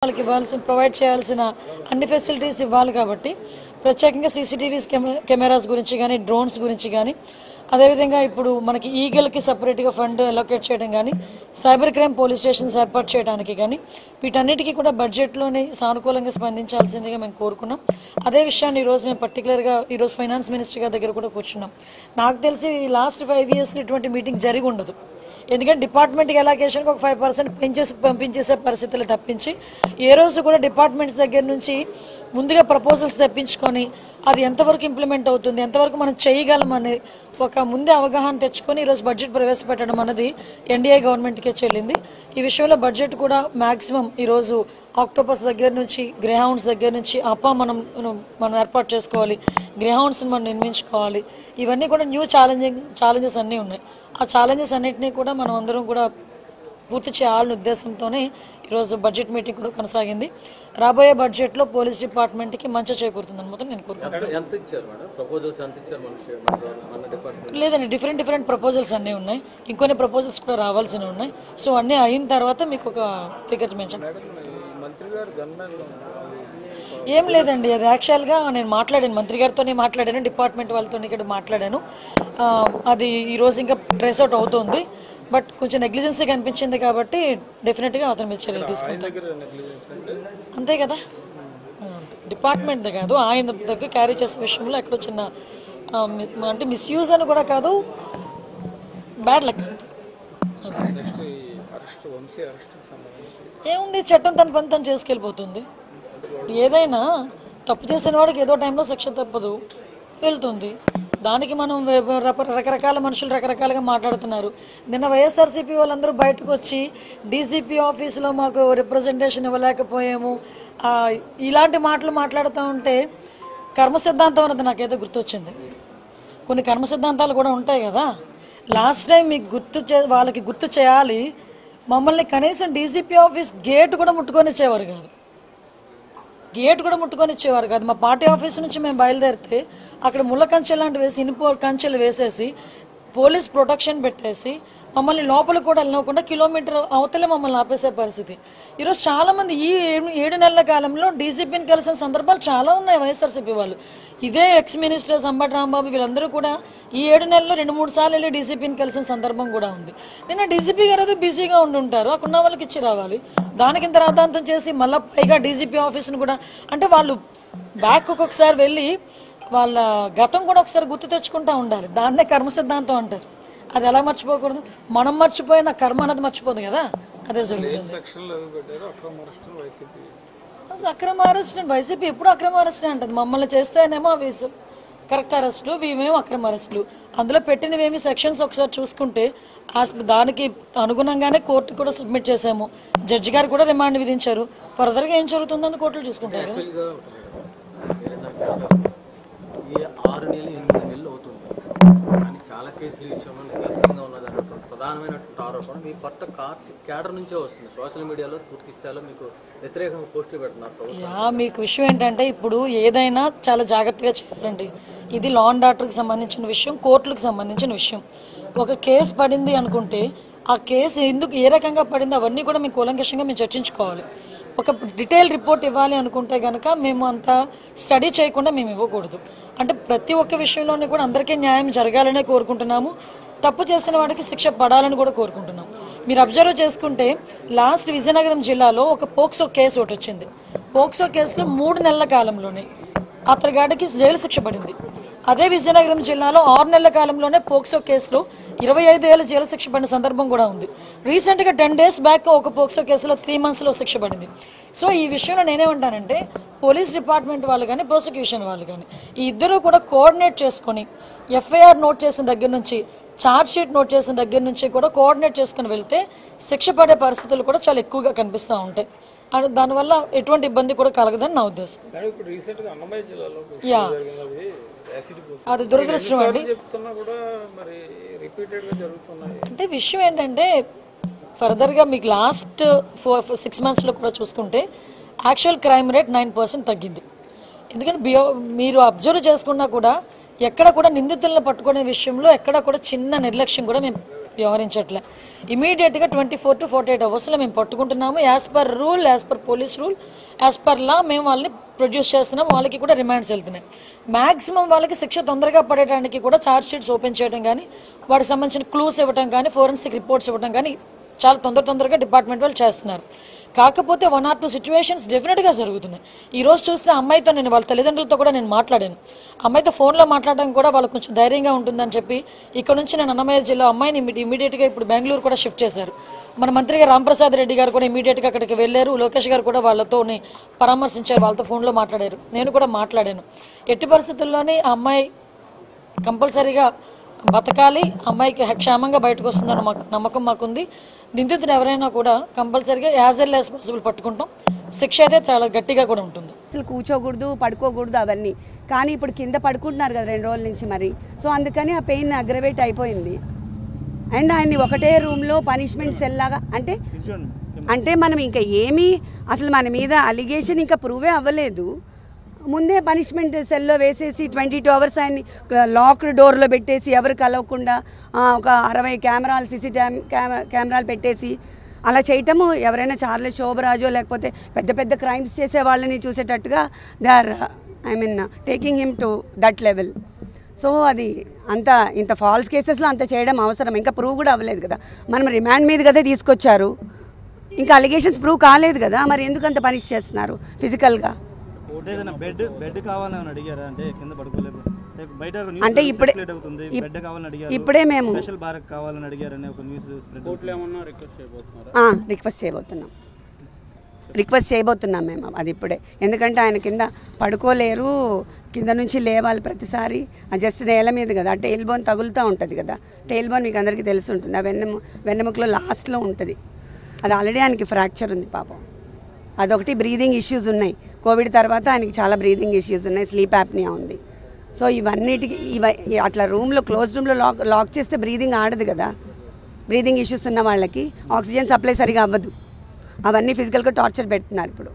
వాళ్ళకి ఇవ్వాల్సిన ప్రొవైడ్ చేయాల్సిన అన్ని ఫెసిలిటీస్ ఇవ్వాలి కాబట్టి ప్రత్యేకంగా సీసీటీవీస్ కెమెరాస్ గురించి కానీ డ్రోన్స్ గురించి కానీ అదేవిధంగా ఇప్పుడు మనకి ఈగల్కి సపరేట్గా ఫండ్ అలొకేట్ చేయడం కానీ సైబర్ క్రైమ్ పోలీస్ స్టేషన్స్ ఏర్పాటు చేయడానికి కానీ వీటన్నిటికీ కూడా బడ్జెట్లోనే సానుకూలంగా స్పందించాల్సిందిగా మేము కోరుకున్నాం. అదే విషయాన్ని ఈరోజు మేము పర్టికులర్గా ఈరోజు ఫైనాన్స్ మినిస్టర్ గారి దగ్గర కూడా కూర్చున్నాం. నాకు తెలిసి లాస్ట్ 5 yearsలో ఇటువంటి మీటింగ్ జరిగి ఉండదు. ఎందుకంటే డిపార్ట్మెంట్కి ఎలాకేషన్కి ఒక 5% పంపించేసే పరిస్థితులు తప్పించి ఏ రోజు కూడా డిపార్ట్మెంట్స్ దగ్గర నుంచి ముందుగా ప్రపోజల్స్ తెప్పించుకొని అది ఎంతవరకు ఇంప్లిమెంట్ అవుతుంది, ఎంతవరకు మనం చేయగలం అనే ఒక ముందే అవగాహన తెచ్చుకొని ఈరోజు బడ్జెట్ ప్రవేశపెట్టడం అన్నది ఎన్డీఏ గవర్నమెంట్కే చెల్లింది. ఈ విషయంలో బడ్జెట్ కూడా మ్యాక్సిమం ఈరోజు ఆక్టోపస్ దగ్గర నుంచి గ్రేహౌండ్స్ దగ్గర నుంచి మనం ఏర్పాటు చేసుకోవాలి, గ్రేహౌండ్స్ని మనం నిర్మించుకోవాలి. ఇవన్నీ కూడా న్యూ ఛాలెంజెస్ అన్నీ ఉన్నాయి. ఆ ఛాలెంజెస్ అన్నింటినీ కూడా మనం అందరం కూడా పూర్తి చేయాలనే ఉద్దేశంతోనే ఈరోజు బడ్జెట్ మీటింగ్ కూడా కొనసాగింది. రాబోయే బడ్జెట్లో పోలీస్ డిపార్ట్మెంట్కి మంచి చేకూరుతుంది అనమాట నేను కోరుకుంటున్నాను. లేదండి, డిఫరెంట్ ప్రపోజల్స్ అన్నీ ఉన్నాయి. ఇంకొన్ని ప్రపోజల్స్ కూడా రావాల్సినవి ఉన్నాయి. సో అన్నీ అయిన తర్వాత మీకు ఒక ఫిగర్ మెన్షన్. ఏం లేదండి, అది యాక్చువల్గా నేను మాట్లాడాను, మంత్రి గారితోనే మాట్లాడాను, డిపార్ట్మెంట్ వాళ్ళతో ఇక్కడ మాట్లాడాను. అది ఈరోజు ఇంకా ట్రేస్ అవుట్ అవుతుంది. బట్ కొంచెం నెగ్లిజెన్సీ కనిపించింది కాబట్టి డెఫినెట్గా అతని మీద చర్యలు తీసుకుంటాం. అంతే కదా, డిపార్ట్మెంట్ కాదు ఆయన దగ్గర క్యారీ చేసే విషయంలో ఎక్కడో చిన్న అంటే మిస్యూజ్ అని కూడా కాదు, బ్యాడ్ లక్. ఏముంది, చట్టం తన పని తను చేసుకెళ్ళిపోతుంది. ఏదైనా తప్పు చేసిన వాడికి ఏదో టైంలో శిక్ష తప్పదు, వెళ్తుంది. దానికి మనం రకరకాల మనుషులు రకరకాలుగా మాట్లాడుతున్నారు. నిన్న వైఎస్ఆర్సీపీ వాళ్ళందరూ బయటకు వచ్చి డీజీపీ ఆఫీసులో మాకు రిప్రజెంటేషన్ ఇవ్వలేకపోయాము ఇలాంటి మాటలు మాట్లాడుతూ ఉంటే కర్మ సిద్ధాంతం అన్నది నాకేదో గుర్తొచ్చింది. కొన్ని కర్మ సిద్ధాంతాలు కూడా ఉంటాయి కదా. లాస్ట్ టైం మీకు వాళ్ళకి గుర్తు చేయాలి, మమ్మల్ని కనీసం డీజీపీ ఆఫీస్ గేట్ కూడా ముట్టుకొని ఇచ్చేవారు కాదు. మా పార్టీ ఆఫీస్ నుంచి మేము బయలుదేరితే అక్కడ ముళ్ళ కంచెలు లాంటివి వేసి ఇనుప కంచెలు వేసేసి పోలీస్ ప్రొటెక్షన్ పెట్టేసి మమ్మల్ని లోపలికి కూడా వెళ్ళకుండా కిలోమీటర్ అవతలే మమ్మల్ని ఆపేసే పరిస్థితి. ఈరోజు చాలా మంది ఈ 7 నెలల కాలంలో డీజీపీని కలిసిన సందర్భాలు చాలా ఉన్నాయి. వైఎస్ఆర్సీపీ వాళ్ళు ఇదే ఎక్స్ మినిస్టర్ అంబటి రాంబాబు వీళ్ళందరూ కూడా ఈ 7 నెలల్లో 2-3 సార్లు వెళ్ళి డీజీపీని కలిసిన సందర్భం కూడా ఉంది. నిన్న డీజీపీ గారు ఏదో బిజీగా ఉండుంటారు, అక్కడ ఉన్న వాళ్ళకి ఇచ్చి రావాలి. దానికి ఇంత రాద్ధాంతం చేసి మళ్ళీ పైగా డీజీపీ ఆఫీస్ను కూడా అంటే వాళ్ళు బ్యాక్ ఒక్కొక్కసారి వెళ్ళి వాళ్ళ గతం కూడా ఒకసారి గుర్తు తెచ్చుకుంటూ ఉండాలి. దాన్నే కర్మ సిద్ధాంతం అంటారు. అది ఎలా మర్చిపోకూడదు, మనం మర్చిపోయిన కర్మ అనేది మర్చిపోదు కదా. అదే జరుగుతుంది. అక్రమ అరెస్ట్ వైసీపీ ఎప్పుడు అక్రమ అరెస్ట్ అంటది. మమ్మల్ని చేస్తేనేమో అవి కరెక్ట్ అరెస్టులు, ఇవేమో అక్రమ అరెస్టులు. అందులో పెట్టినవేమి సెక్షన్స్ ఒకసారి చూసుకుంటే దానికి అనుగుణంగానే కోర్టు కూడా సబ్మిట్ చేశాము. జడ్జి గారు కూడా రిమాండ్ విధించారు. ఫర్దర్గా ఏం జరుగుతుందని కోర్టులు చూసుకుంటారు. 6 నెలలు 8 నెలలు అవుతుంది కానీ చాలా కేసుల విషయంలో నిర్లక్ష్యంగా ఉన్నదన్నటువంటి ప్రధానమైనటువంటి ఆరోపణ మీ పట్ల క్యాడర్ నుంచే వస్తుంది. సోషల్ మీడియాలో పూర్తి స్థాయిలో మీకు వ్యతిరేకంగా పోస్టులు పెడుతున్నారు. మీకు విషయం ఏంటంటే ఇప్పుడు ఏదైనా చాలా జాగ్రత్తగా చేయాలండి. ఇది లా అండ్ ఆర్డర్కి సంబంధించిన విషయం, కోర్టులకు సంబంధించిన విషయం. ఒక కేసు పడింది అనుకుంటే ఆ కేసు ఎందుకు ఏ రకంగా పడింది అవన్నీ కూడా మేము కూలంకషంగా మేము చర్చించుకోవాలి. ఒక డీటెయిల్ రిపోర్ట్ ఇవ్వాలి అనుకుంటే కనుక మేము అంత స్టడీ చేయకుండా మేము ఇవ్వకూడదు. అంటే ప్రతి ఒక్క విషయంలోనే కూడా అందరికీ న్యాయం జరగాలనే కోరుకుంటున్నాము. తప్పు చేసిన వాడికి శిక్ష పడాలని కూడా కోరుకుంటున్నాం. మీరు అబ్జర్వ్ చేసుకుంటే లాస్ట్ విజయనగరం జిల్లాలో ఒక పోక్సో కేసు ఒకటి వచ్చింది. పోక్సో కేసులో 3 నెలల కాలంలోనే అతగాడికి జైలు శిక్ష పడింది. అదే విజయనగరం జిల్లాలో 6 నెలల కాలంలోనే పోక్సో కేసులో 25 ఏళ్ల జైలు శిక్ష పడిన సందర్భం కూడా ఉంది. రీసెంట్గా 10 days బ్యాక్ ఒక పోక్సో కేసులో 3 monthsలో శిక్ష పడింది. సో ఈ విషయంలో నేనేమంటానంటే పోలీస్ డిపార్ట్మెంట్ వాళ్ళు కానీ ప్రాసిక్యూషన్ వాళ్ళు కానీ ఈ ఇద్దరు కూడా కోఆర్డినేట్ చేసుకొని ఎఫ్ఐఆర్ నోట్ చేసిన దగ్గర నుంచి ఛార్జ్ షీట్ నోట్ చేసిన దగ్గర నుంచి కూడా కోఆర్డినేట్ చేసుకుని వెళ్తే శిక్ష పడే పరిస్థితులు కూడా చాలా ఎక్కువగా కనిపిస్తూ ఉంటాయి. అండ్ దానివల్ల ఎటువంటి ఇబ్బంది కూడా కలగదని నా ఉద్దేశం. అది దురదృష్టం అండి. అంటే విషయం ఏంటంటే ఫర్దర్గా మీకు లాస్ట్ 6 monthsలో కూడా చూసుకుంటే యాక్చువల్ క్రైమ్ రేట్ 9% తగ్గింది. ఎందుకంటే మీరు అబ్జర్వ్ చేసుకున్నా కూడా ఎక్కడ కూడా నిందితులను పట్టుకునే విషయంలో ఎక్కడ కూడా చిన్న నిర్లక్ష్యం కూడా మేము వ్యవహరించట్లే. ఇమీడియట్గా 24 to 48 అవర్స్లో మేము పట్టుకుంటున్నాము. As per rule, as per police rule, as per law మేము వాళ్ళని ప్రొడ్యూస్ చేస్తున్నాం. వాళ్ళకి కూడా రిమాండ్స్ వెళ్తున్నాయి. మ్యాక్సిమం వాళ్ళకి శిక్ష తొందరగా పడేయడానికి కూడా ఛార్జ్ షీట్స్ ఓపెన్ చేయడం కానీ, వాటికి సంబంధించిన క్లూస్ ఇవ్వడం కానీ, ఫోరెన్సిక్ రిపోర్ట్స్ ఇవ్వడం కానీ చాలా తొందరగా డిపార్ట్మెంట్ వాళ్ళు చేస్తున్నారు. కాకపోతే 1 or 2 సిచ్యువేషన్స్ డెఫినెట్గా జరుగుతున్నాయి. ఈ రోజు చూస్తే అమ్మాయితో నేను వాళ్ళ తల్లిదండ్రులతో కూడా నేను మాట్లాడాను. అమ్మాయితో ఫోన్లో మాట్లాడడం కూడా వాళ్ళకి కొంచెం ధైర్యంగా ఉంటుందని చెప్పి ఇక్కడ నుంచి నేను అన్నమయ్య జిల్లా అమ్మాయిని ఇమీడియట్గా ఇప్పుడు బెంగళూరు కూడా షిఫ్ట్ చేశారు. మన మంత్రిగా రాంప్రసాద్ రెడ్డి గారు కూడా ఇమీడియట్గా అక్కడికి వెళ్ళారు. లోకేష్ గారు కూడా వాళ్ళతో పరామర్శించారు, వాళ్ళతో ఫోన్లో మాట్లాడారు. నేను కూడా మాట్లాడాను. ఎట్టి పరిస్థితుల్లోనే ఆ అమ్మాయి కంపల్సరీగా బతకాలి, అమ్మాయికి క్షేమంగా బయటకు వస్తుందన్న నమ్మకం మాకుంది. నిందితుడు ఎవరైనా కూడా కంపల్సరీగా యాజ్ ఎల్ యాజ్ పాసిబుల్ పట్టుకుంటాం. శిక్ష అయితే చాలా గట్టిగా కూడా ఉంటుంది. అసలు కూర్చోకూడదు, పడుకోకూడదు అవన్నీ. కానీ ఇప్పుడు కింద పడుకుంటున్నారు కదా 2 రోజుల నుంచి మరి. సో అందుకని ఆ పెయిన్ అగ్రవేట్ అయిపోయింది. అండ్ ఆయన్ని ఒకటే రూమ్లో పనిష్మెంట్ సెల్ లాగా అంటే మనం ఇంకా ఏమీ అసలు మన మీద అలిగేషన్ ఇంకా ప్రూవే అవ్వలేదు. ముందే పనిష్మెంట్ సెల్లో వేసేసి 22 అవర్స్ ఆయన్ని లాక్డ్ డోర్లో పెట్టేసి ఎవరు కలవకుండా ఒక 60 కెమెరాలు కెమెరాలు పెట్టేసి అలా చేయటము ఎవరైనా చార్లెస్ శోభరాజో లేకపోతే పెద్ద క్రైమ్స్ చేసే వాళ్ళని చూసేటట్టుగా they are taking him to that level. So అది ఇంత ఫాల్స్ కేసెస్లో అంత చేయడం అవసరం. ఇంకా ప్రూవ్ కూడా అవ్వలేదు కదా. మనం రిమాండ్ మీద కదా తీసుకొచ్చారు, ఇంకా అలిగేషన్స్ ప్రూవ్ కాలేదు కదా. మరి ఎందుకు అంత పనిష్ చేస్తున్నారు ఫిజికల్గా? అంటే ఇప్పుడే మేము రిక్వెస్ట్ చేయబోతున్నాం మేము అది ఇప్పుడే. ఎందుకంటే ఆయన కింద పడుకోలేరు, కింద నుంచి లేవాలి ప్రతిసారి. జస్ట్ నేల మీద కదా, టెయిల్ బోన్ తగులుతూ ఉంటుంది కదా. టెయిల్ బోన్ మీకు అందరికీ తెలిసి ఉంటుంది, ఆ వెన్నెముకలో లాస్ట్లో ఉంటుంది. అది ఆల్రెడీ ఆయనకి ఫ్రాక్చర్ ఉంది పాపం. అదొకటి. బ్రీదింగ్ ఇష్యూస్ ఉన్నాయి. కోవిడ్ తర్వాత ఆయనకి చాలా బ్రీదింగ్ ఇష్యూస్ ఉన్నాయి, స్లీప్ యాప్నియా ఉంది. సో ఇవన్నిటికి అట్లా క్లోజ్ రూమ్లో లాక్ చేస్తే బ్రీదింగ్ ఆడదు కదా. బ్రీదింగ్ ఇష్యూస్ ఉన్న వాళ్ళకి ఆక్సిజన్ సప్లై సరిగా అవ్వదు. అవన్నీ ఫిజికల్గా టార్చర్ పెడుతున్నారు ఇప్పుడు.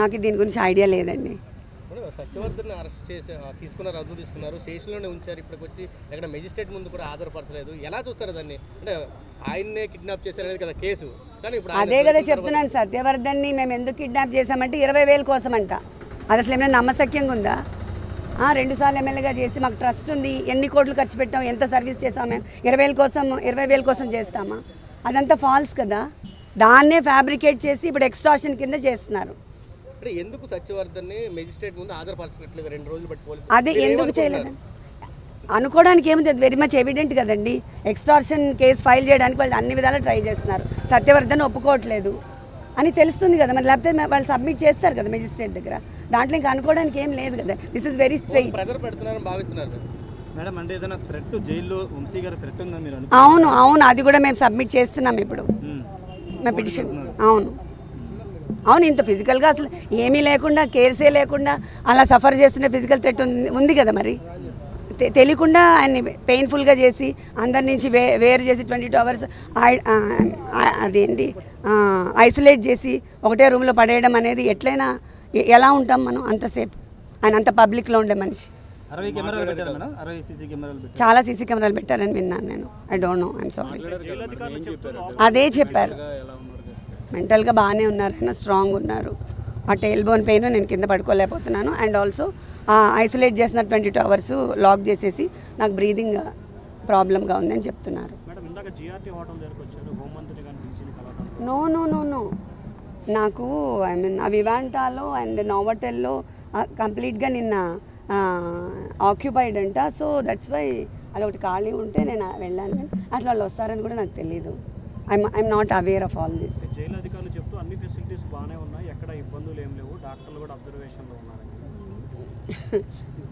నాకు దీని గురించి ఐడియా లేదండి. సత్యవర్ధన్ అరెస్ట్ చేసి తీసుకున్నారు, స్టేషన్లోనే ఉంచారు. ఇప్పటికి వచ్చి ఎక్కడ మెజిస్ట్రేట్ ముందు కూడా హాజరుపరచలేదు. ఎలా చూస్తారు దాన్ని? అంటే ఆయన్నే కిడ్నాప్ చేశారనేది కదా కేసు. కానీ ఇప్పుడు అదే కదా చెప్తున్నాను. సత్యవర్ధన్ని మేము ఎందుకు కిడ్నాప్ చేశామంటే 20,000 కోసం అంట. అది అసలు ఏమైనా నమ్మశక్యంగా ఉందా? 2 సార్లు ఎమ్మెల్యేగా చేసి మాకు ట్రస్ట్ ఉంది, ఎన్ని కోట్లు ఖర్చు పెట్టాం, ఎంత సర్వీస్ చేసాం మేము, 20,000 కోసం చేస్తామా? అదంతా ఫాల్స్ కదా. దాన్నే ఫ్యాబ్రికేట్ చేసి ఇప్పుడు ఎక్స్టార్షన్ కింద చేస్తున్నారు. ఎందుకు సత్యవర్ధన్ని మెజిస్ట్రేట్ ముందు హాజరుపరచట్లేదు 2 రోజులు బట్టి పోలీసులు? అదే ఎందుకు చేయలేదు అనుకోవడానికి ఏముంది, అది వెరీ మచ్ ఎవిడెంట్ కదండి. ఎక్స్టార్షన్ కేసు ఫైల్ చేయడానికి వాళ్ళు అన్ని విధాలు ట్రై చేస్తున్నారు. సత్యవర్ధన్ ఒప్పుకోవట్లేదు అని తెలుస్తుంది కదా మరి. లేకపోతే వాళ్ళు సబ్మిట్ చేస్తారు కదా మెజిస్ట్రేట్ దగ్గర. దాంట్లో ఇంకా అనుకోవడానికి ఏం లేదు కదా. This is very straight. అవును అది కూడా మేము సబ్మిట్ చేస్తున్నాం ఇప్పుడు మా పిటిషన్. అవును ఇంత ఫిజికల్గా అసలు ఏమీ లేకుండా, కేర్సే లేకుండా అలా సఫర్ చేస్తున్న ఫిజికల్ థ్రెట్ ఉంది కదా మరి. తెలియకుండా ఆయన్ని పెయిన్ఫుల్గా చేసి అందరి నుంచి వేరు చేసి 22 అవర్స్ అదేంటి ఐసోలేట్ చేసి ఒకటే రూమ్లో పడేయడం అనేది ఎట్లయినా ఎలా ఉంటాం మనం అంతసేపు? ఆయన అంత పబ్లిక్లో ఉండే మనిషి. చాలా సీసీ కెమెరాలు పెట్టారని విన్నాను నేను. I don't know, I'm sorry. అదే చెప్పారు. మెంటల్గా బాగానే ఉన్నారు, ఆయన స్ట్రాంగ్ ఉన్నారు. ఆ టెయిల్ బోన్ పెయిన్ నేను కింద పడుకోలేకపోతున్నాను. అండ్ ఆల్సో ఐసోలేట్ చేసిన 22 అవర్స్ లాక్ చేసేసి నాకు బ్రీదింగ్ ప్రాబ్లంగా ఉందని చెప్తున్నారు. నో నాకు వివాంటాలో అండ్ నోవాటెల్లో కంప్లీట్గా నిన్న ఆక్యుపైడ్ అంట. సో దట్స్ వై అదొకటి ఖాళీ ఉంటే నేను వెళ్ళాను. కానీ అసలు వాళ్ళు వస్తారని కూడా నాకు తెలీదు. I'm not aware of all this. Jail అధికారులు చెప్తూ అన్ని ఫెసిలిటీస్ బాగానే ఉన్నాయి, ఎక్కడ ఇబ్బందులు ఏం లేవు, డాక్టర్లు కూడా అబ్జర్వేషన్లో ఉన్నారు.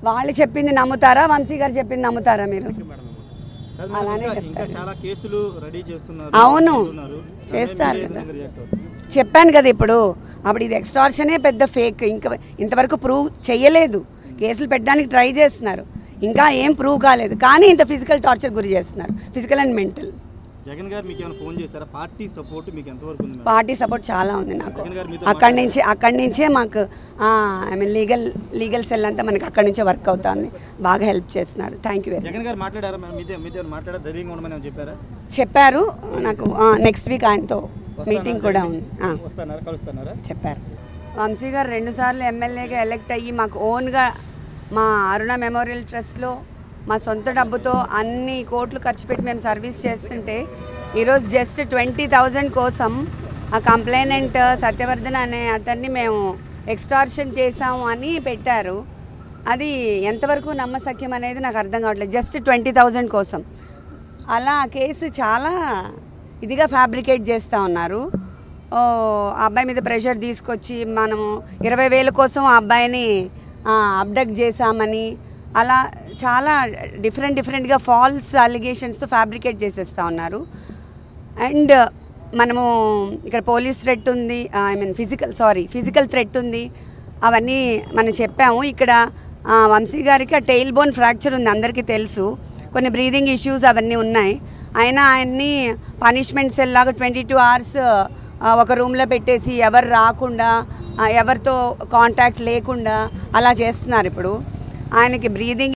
వాళ్ళు చెప్పింది నమ్ముతారా, వంశీ గారు చెప్పింది నమ్ముతారా మీరు? అలానే అవును చేస్తారు కదా, చెప్పాను కదా ఇప్పుడు. అప్పుడు ఇది ఎక్స్టార్షనే పెద్ద ఫేక్. ఇంతవరకు ప్రూవ్ చేయలేదు. కేసులు పెట్టడానికి ట్రై చేస్తున్నారు, ఇంకా ఏం ప్రూవ్ కాలేదు. కానీ ఇంత ఫిజికల్ టార్చర్ గురి చేస్తున్నారు, ఫిజికల్ అండ్ మెంటల్. జగన్ గారు మీకు ఏమైనా ఫోన్ చేశారా? పార్టీ సపోర్ట్ మీకు ఎంతవరకు ఉంది? పార్టీ సపోర్ట్ చాలా ఉంది నాకు. అక్కడి నుంచే మాకు ఐ మీన్ లీగల్ సెల్ అంతా మనకి అక్కడి నుంచే వర్క్ అవుతుంది, బాగా హెల్ప్ చేస్తున్నారు. Thank you. జగన్ గారు మాట్లాడారా? మీతో మాట్లాడారు, ధైర్యంగా ఉండమని చెప్పారా? చెప్పారు నాకు. నెక్స్ట్ వీక్ ఆయనతో మీటింగ్ కూడా ఉంది. కలుస్తున్నారా? చెప్పారు. వంశీ గారు 2 సార్లు ఎమ్మెల్యేగా ఎలక్ట్ అయ్యి మాకు ఓన్గా మా అరుణ మెమోరియల్ ట్రస్ట్లో మా సొంత డబ్బుతో అన్ని కోట్లు ఖర్చు పెట్టి మేము సర్వీస్ చేస్తుంటే ఈరోజు జస్ట్ 20,000 కోసం ఆ కంప్లైనెంట్ సత్యవర్ధన్ అనే అతన్ని మేము ఎక్స్టార్షన్ చేసాము అని పెట్టారు. అది ఎంతవరకు నమ్మశక్యం అనేది నాకు అర్థం కావట్లేదు. జస్ట్ 20,000 కోసం అలా ఆ కేసు చాలా ఇదిగా ఫ్యాబ్రికేట్ చేస్తూ ఉన్నారు. ఆ అబ్బాయి మీద ప్రెషర్ తీసుకొచ్చి మనము 20,000 కోసం ఆ అబ్బాయిని అబ్డక్ట్ చేశామని అలా చాలా డిఫరెంట్గా ఫాల్స్ అలిగేషన్స్తో ఫ్యాబ్రికేట్ చేసేస్తూ ఉన్నారు. అండ్ మనము ఇక్కడ పోలీస్ థ్రెట్ ఉంది, ఐ మీన్ ఫిజికల్ థ్రెట్ ఉంది, అవన్నీ మనం చెప్పాము. ఇక్కడ వంశీ గారికి ఆ టెయిల్ బోన్ ఫ్రాక్చర్ ఉంది, అందరికీ తెలుసు. కొన్ని బ్రీదింగ్ ఇష్యూస్ అవన్నీ ఉన్నాయి. అయినా ఆయన్ని పనిష్మెంట్ సెల్ లాగా 22 hours ఒక రూమ్లో పెట్టేసి ఎవరు రాకుండా ఎవరితో కాంటాక్ట్ లేకుండా అలా చేస్తున్నారు. ఇప్పుడు ఆయనకి బ్రీదింగ్